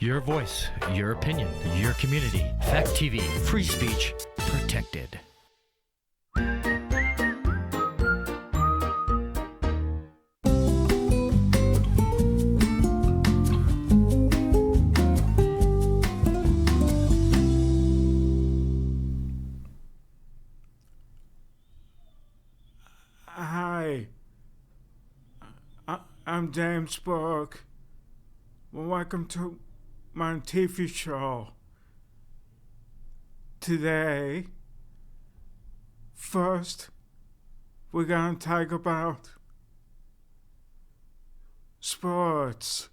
Your voice, your opinion, your community. Fact TV, free speech protected. Hi, I'm James Bourke. Welcome to my TV show. Today, first, we're going to talk about sports.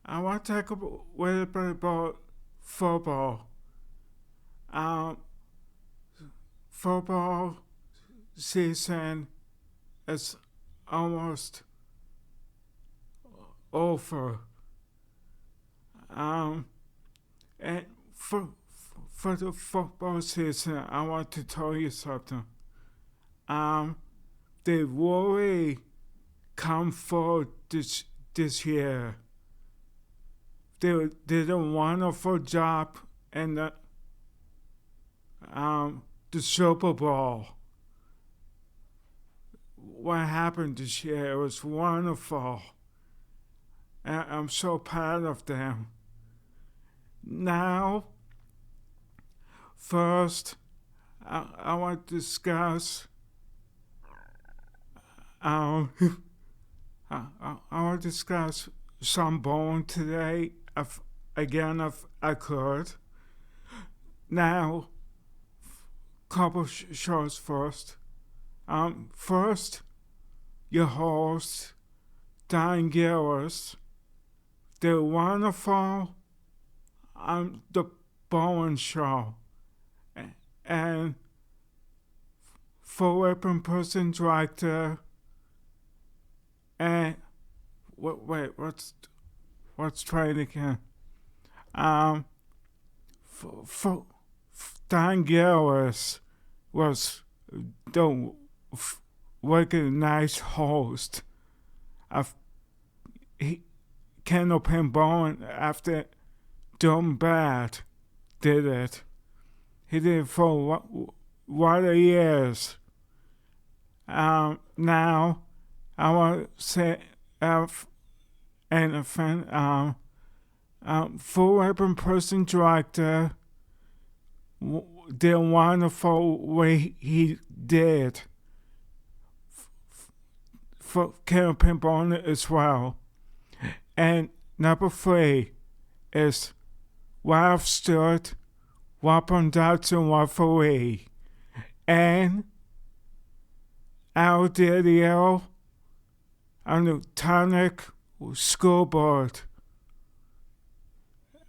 I want to talk a little bit about football. Football season is almost over. And for the football season, I want to tell you something. They really come forward this year. They did a wonderful job in the Super Bowl. What happened this year, it was wonderful. And I'm so proud of them. Now, first, I want to discuss I want to discuss some bone today, if I could. Now, couple shows first. First, your host, Don Gillis, the wonderful The Bowen Show, and full weapon person director, and let's try it again. Don Gillis was the nice host of Candlepin Bowen after doing bad did it. He did it for what a years. Now I want to say anything. Full weapon person director did wonderful way he did for Candlepin Bowen as well. And number 3 is Ralph Stewart, Wapon Dodson Referee, and Al Didio on the Tonic School Board.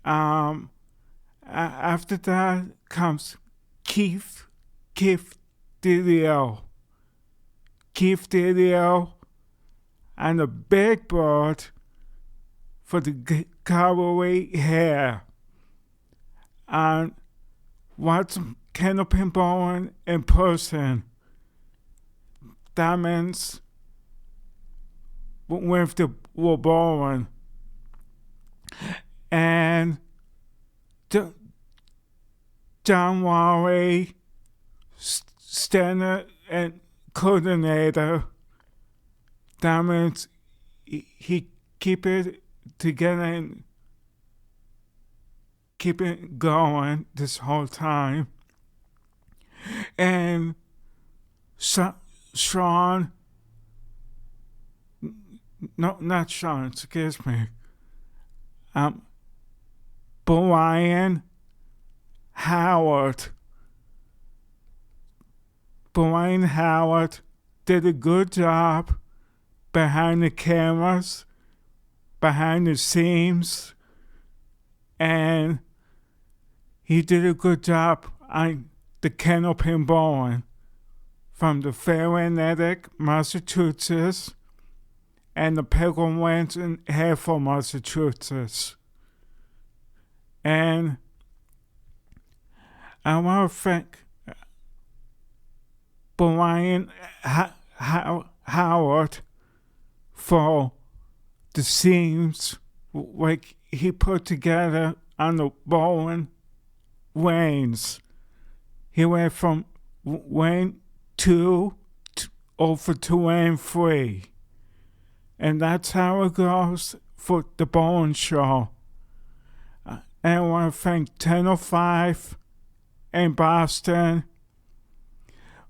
After that comes Keith Didio. Keith Didio on the big board for the cavalry hair. And watch Candlepin Bowen in person. That means with the Bowen. And John Wally, standard and coordinator. That means he keep it together and keep it going this whole time. And Sean, no, not Sean, excuse me. Brian Howard. Brian Howard did a good job behind the cameras, behind the scenes, and he did a good job on the Candlepin Bowen from the Fairway-Natick, Massachusetts, and the Pilgrim Lands in Hereford, Massachusetts. And I want to thank Brian Howard for the scenes like he put together on the bowling lanes. He went from lane 2 over to lane 3. And that's how it goes for the bowling show. And I want to thank 1005 in Boston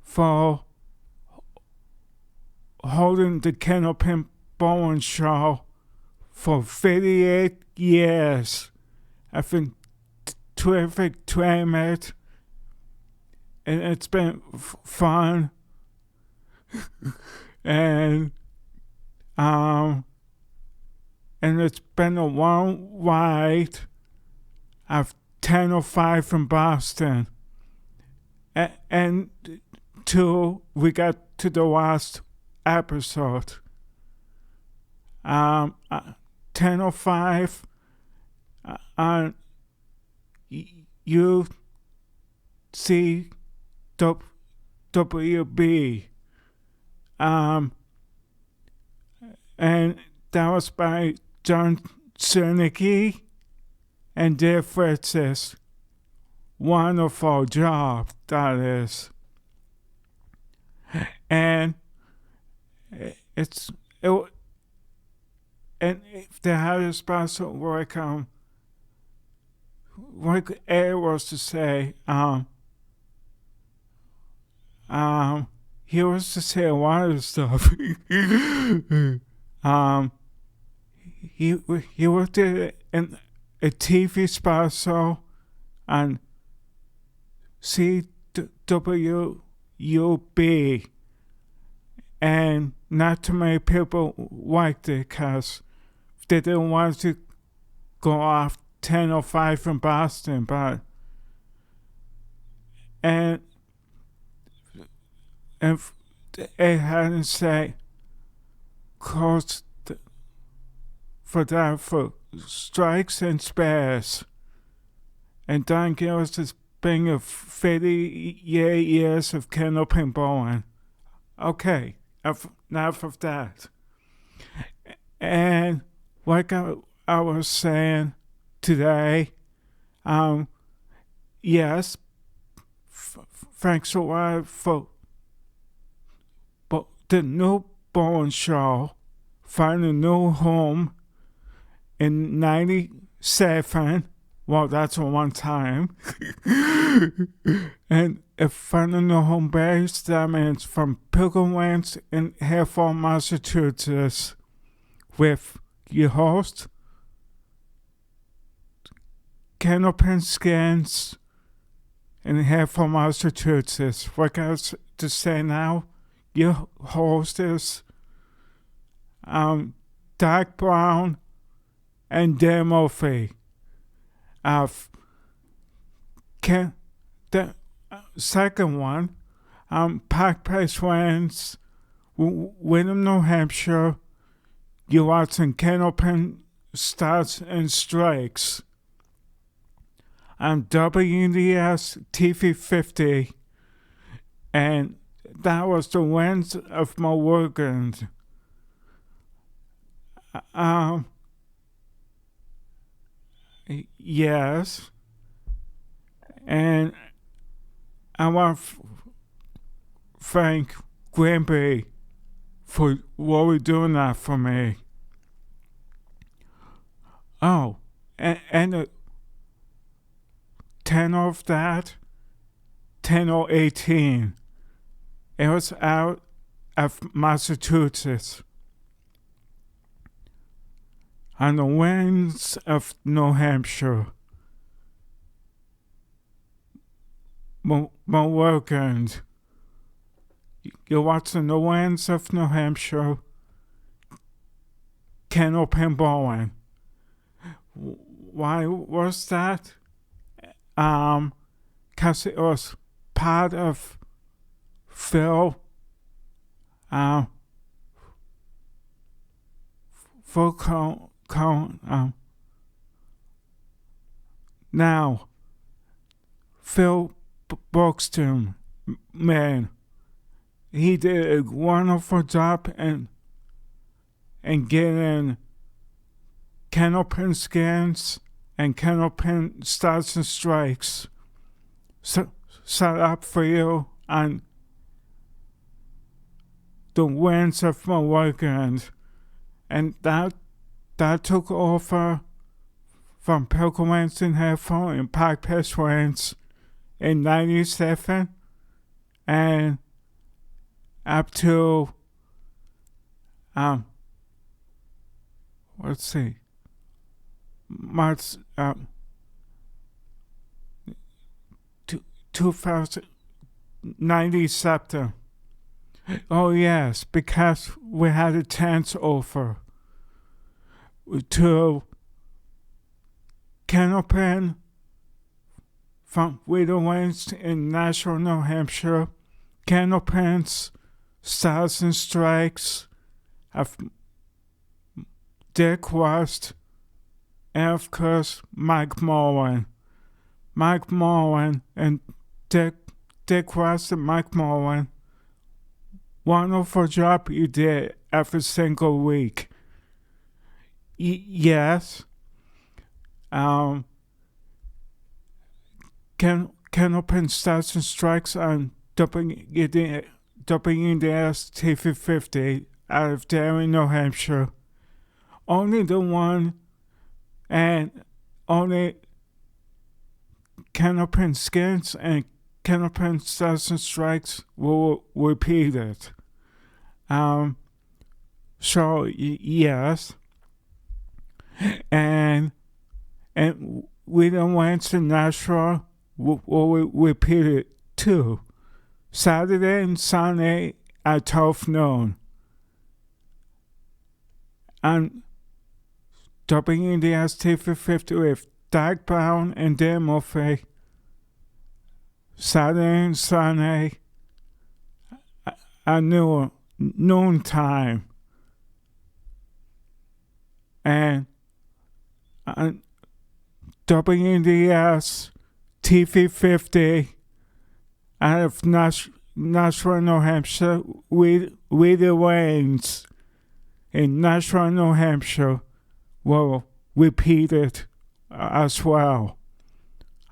for holding the Candlepin Bowling Show for 38 years. I've been terrific tournament, and it's been fun. and it's been a long ride of 1005 in Boston. And till we got to the last episode. 1005 on UCWB. And that was by John Cernicki and Dear Francis. Wonderful job, that is. And and if they had a sponsor like Air was to say, he was to say a lot of stuff. He worked in a TV sponsor on CWUB, and not too many people liked it because they didn't want to go off 1005 in Boston, but and if it hadn't say close for that for strikes and spares, and Don Gillis is being of 50 years of Candlepin bowling. Okay, enough of that. And like I was saying today, yes, thanks a lot for the new bowling show, find a new home in 97. Well, that's a one time. And if finding a home base, that means from Pilgrimlands in Hereford, Massachusetts, with your host, Candlepin Skins in Hereford, Massachusetts. Like I was to say now, your host is Doc Brown and Dan Murphy. The second one, Park Place Lands, Wyndham, New Hampshire. You're watching Candlepin Starts and Strikes on WDS TV 50, and that was the lens of my weekend. Yes, and I want to thank Granby for really doing that for me. Oh, and 10 of that, 10 or 18, it was out of Massachusetts. On the winds of New Hampshire. My weekend. You're watching the winds of New Hampshire. Candlepin bowling. Why was that? 'Cause it was part of Phil now Phil Buxton, man, he did a wonderful job in getting Candlepin Skins and Candlepin Stars and Strikes set up for you on the winds of my weekend. And that took over from Pickle Winston Headphone and Pike Piss Wins in 97 and up to let's see, March 2097. Oh yes, because we had a chance over to Candlepin from Widow Wings in Nashua, New Hampshire. Candlepins, Stars and Strikes of Dick West, and of course Mike Mullen. Mike Mullen and Dick West and Mike Mullen. Wonderful job you did every single week. Yes. Candlepin Stars and Strikes on WNDS TV 50 out of Derry, New Hampshire. Only the one and only Candlepin Skins and Candlepin Stars and Strikes will repeat it. So yes. And we then went to Nashua. We'll repeat it too. Saturday and Sunday at 12 noon. On WNDS TV 50 with Doug Brown and Dan Murphy. Saturday and Sunday at noon time. And on WNDS TV 50 out of Nashua, New Hampshire, with the Lanes in Nashua, New Hampshire will repeat it as well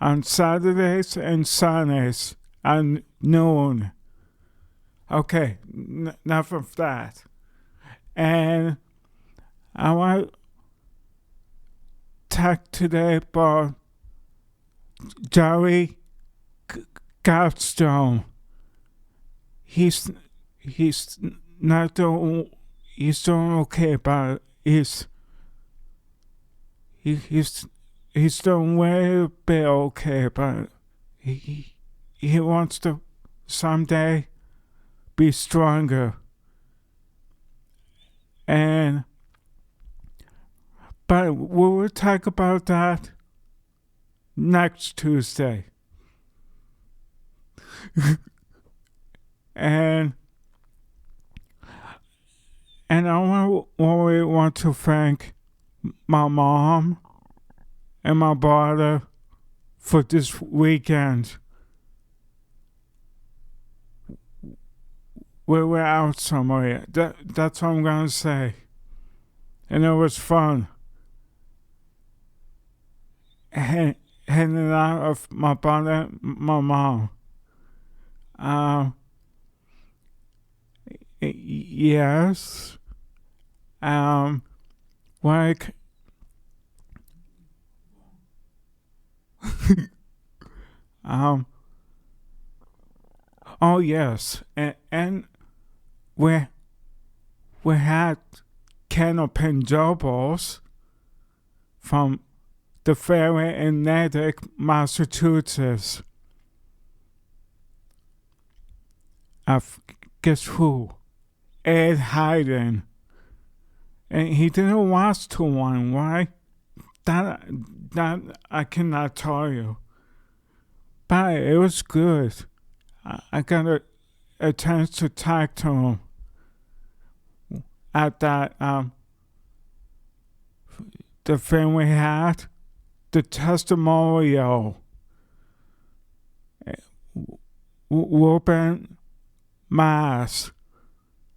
on Saturdays and Sundays at noon. Okay, enough of that. And I want to talk today about Jerry Godstone. He's not doing. He's doing okay, but he's doing way a bit okay, but he wants to someday be stronger. But we will talk about that next Tuesday. and I want to thank my mom and my brother for this weekend. We were out somewhere. That's what I'm gonna say. And it was fun. Hanging out with my brother, my mom. Yes. Like. Oh yes, and we had Candlepin doubles from the ferry in Natick, Massachusetts. Guess who? Ed Hayden. And he didn't watch to one, right? That I cannot tell you. But it was good. I got a chance to talk to him at that the thing we had, the testimonial. Whooping Mass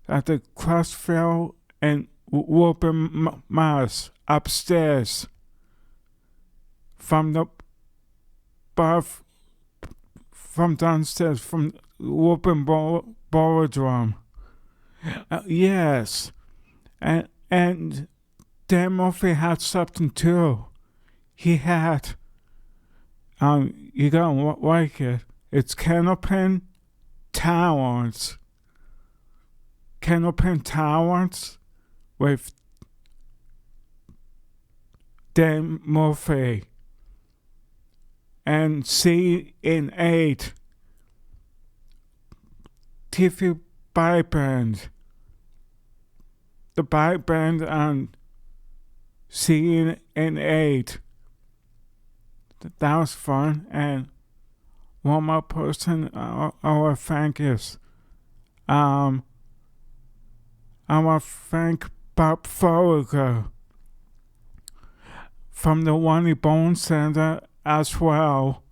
at the Crossfield and Whooping Mass upstairs from the from downstairs from the open boardroom. Yes, and Dan Murphy had something too. He had you don't like it. It's Canopen Towers. Canopen Towers with Dan Murphy and C in 8 TV bike band. The bike band on C in 8. That was fun. And one more person I want to thank is I want to thank Bob Foraker from the Wani Bone Center as well,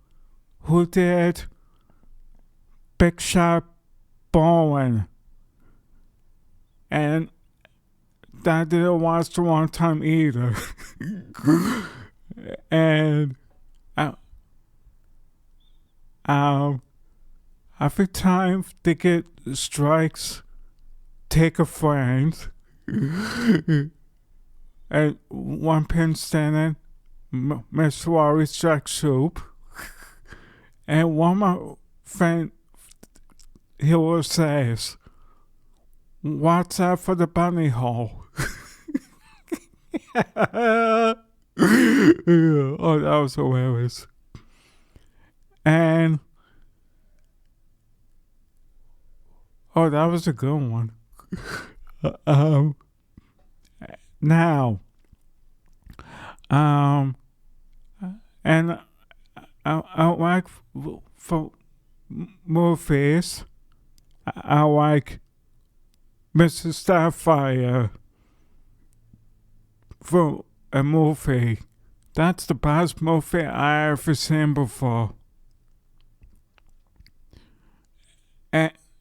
who did Big Shot Bowling. And that didn't watch the one time either. And every time they get strikes, take a friend. And one pin standing, Miss Warri's Jack Soup. And one more friend, he will says, "What's that for the bunny hole?" Oh, that was hilarious. And that was a good one. Now, and I like for movies. I like Mrs. Starfire for a movie. That's the best movie I ever seen before.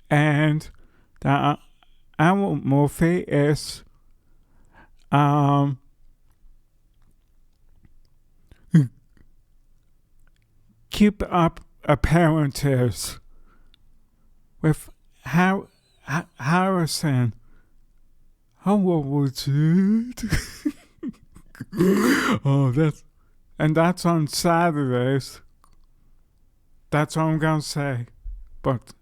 And the other movie is Keep Up Appearances with Harrison. How was it? Oh, that's on Saturdays. That's all I'm gonna say. But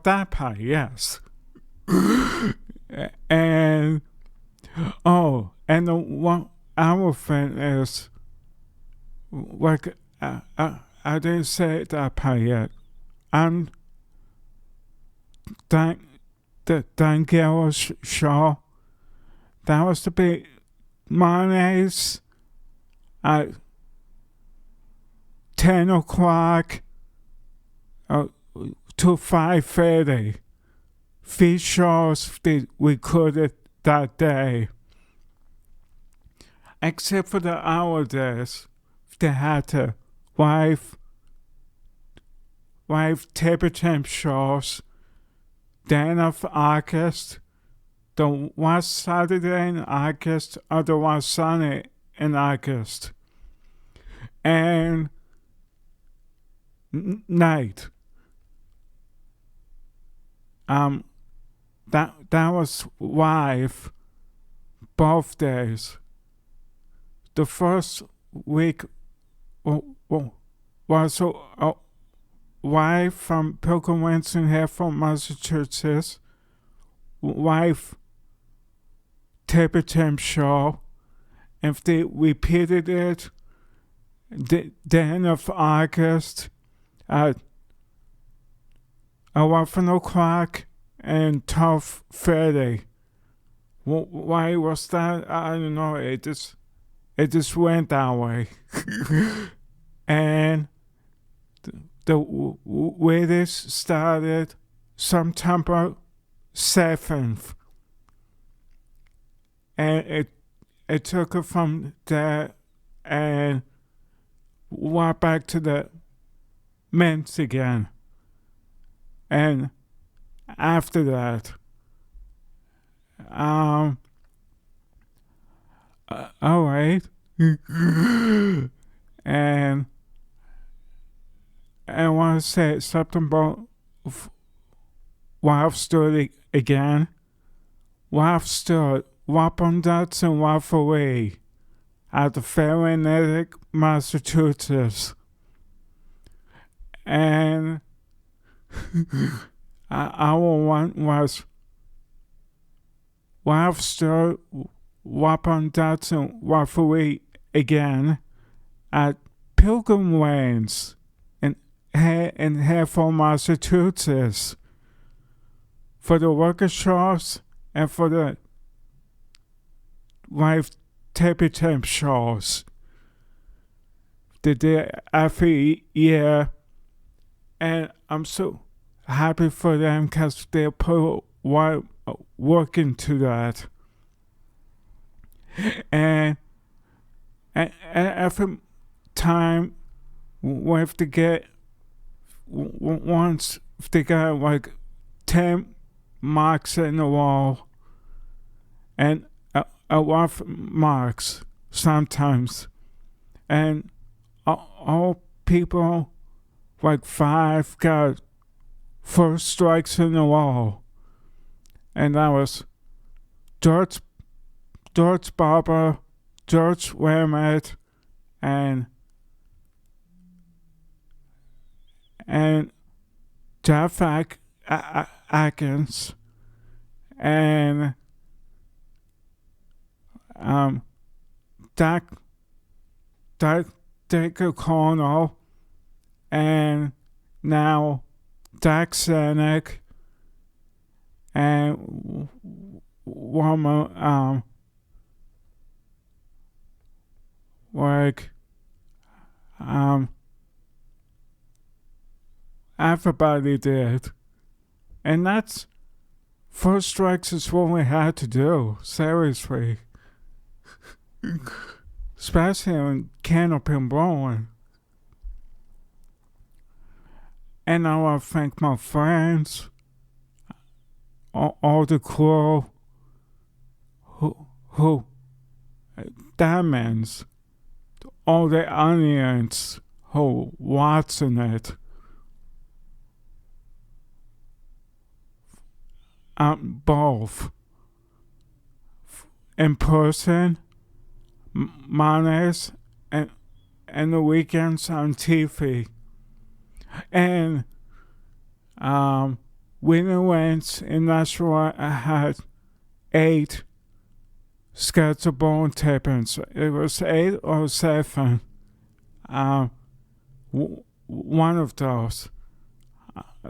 that part, yes. And the one other thing is, like, I didn't say that part yet. And Danielle Shaw, that was to be Mondays at 10 o'clock to 5:30. 3 shows they recorded that day. Except for the hour days, they had to live table temp shows. The end of August, the one Saturday in August, or the one Sunday in August. And night. That was live both days. The first week was live from Pilgrim Winston here from Massachusetts. Live table temp show. If they repeated it the end of August at 11 o'clock and 12:30. Why was that? I don't know. It just went that way. And the way this started September 7th. And it took it from there and went back to the Mints again. And after that, all right. And I want to say something about why I've stood again. Why I've stood Wapendatz and Waffaway at the Fairway, Massachusetts. And our one was why I've stood Wapendatz and Waffaway again at Pilgrim Lanes in Hereford, Massachusetts, for the workshops and for the live tape shows. They did every year, and I'm so happy for them because they put a lot of work into that. And every time we have to get once they got like 10 marks in the wall and a lot of marks sometimes, and all people like 5 got 4 strikes in the wall, and that was George Barber, George Wermet, and Jeff Atkins, and Dick O'Connell, and now Dak Senick, and one more, everybody did. And that's 4 strikes is what we had to do, seriously. Especially in Canopy Blowing. And I want to thank my friends, all the crew, who that means, all the audience who watching it. Both in person, Mondays, and the weekends on TV. And when I went in Nashua, I had 8 scheduled bone tapings. It was 8 or 7. One of those,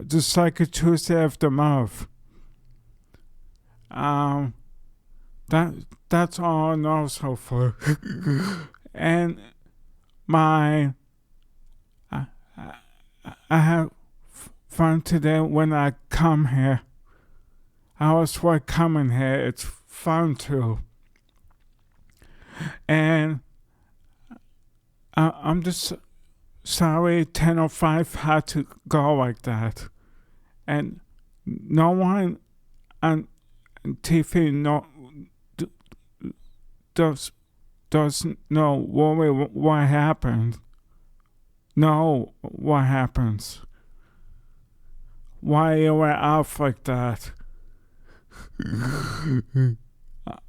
just like a Tuesday of the month. That's all I know so far. And I have fun today when I come here. I always like coming here. It's fun too. And I'm just sorry 10:05 had to go like that. And no one on TV doesn't know what happened. Know what happens. Why you were off like that.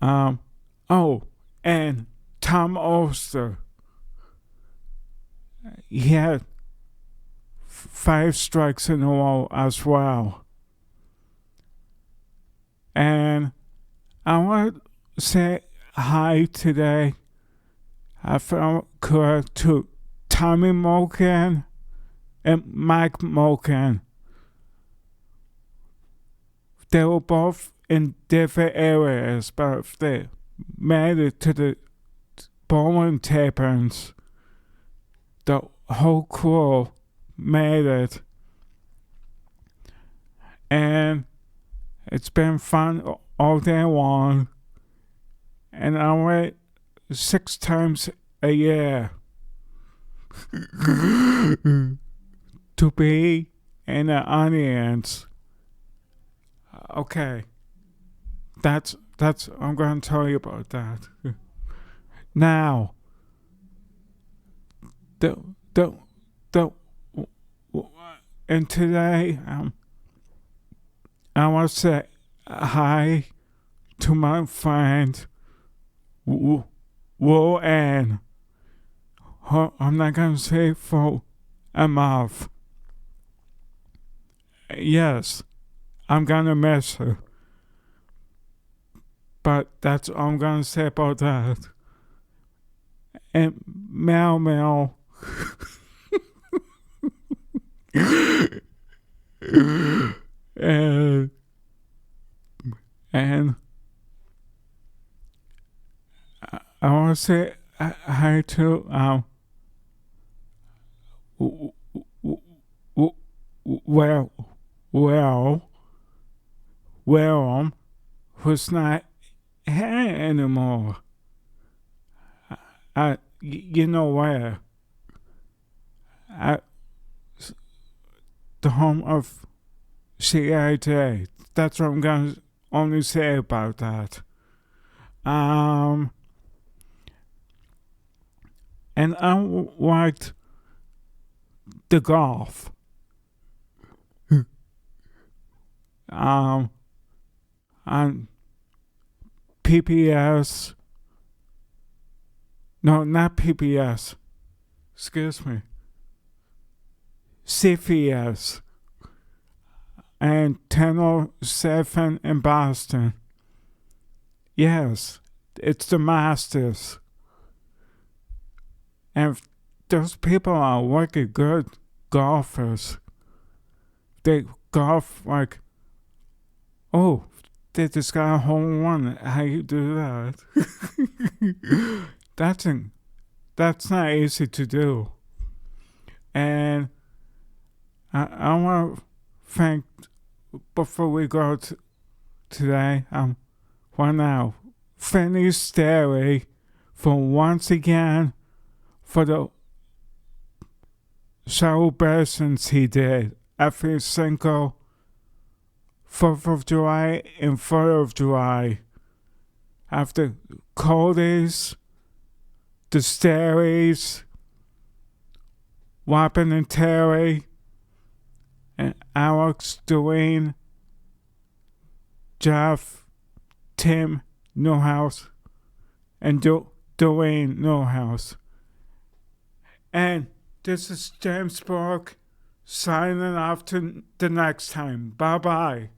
Oh, and Tom Oster. He had 5 strikes in a row as well. And I want to say hi today, if I could, to Tommy Moken and Mike Moken. They were both in different areas, but they made it to the bowling tapings. The whole crew made it. And it's been fun all day long. And I wait 6 times a year to be in the audience. Okay. That's I'm going to tell you about that. Now, and today, I want to say hi to my friend, Ann. I'm not going to say for a mouth. Yes, I'm going to miss her. But that's all I'm going to say about that. And Mel. and I want to say hi to William, who's not here anymore. You know where? At the home of CIJ. That's what I'm going to only say about that. And I liked the golf. On PPS. No, not PPS. Excuse me. CFS. And 1007 in Boston. Yes, it's the Masters. And those people are wicked good golfers. They golf like, oh, they just got a hole in one. How you do that? That's not easy to do. And I want to thank, before we go today, for now, Finney Sterry for once again for the celebrations he did every single 4th of July and 4th of July. After Cody's, the Sterrys, Wappen and Terry, and Alex, Dwayne, Jeff, Tim Newhouse, and Dwayne Newhouse. And this is James Bourke signing off to the next time. Bye-bye.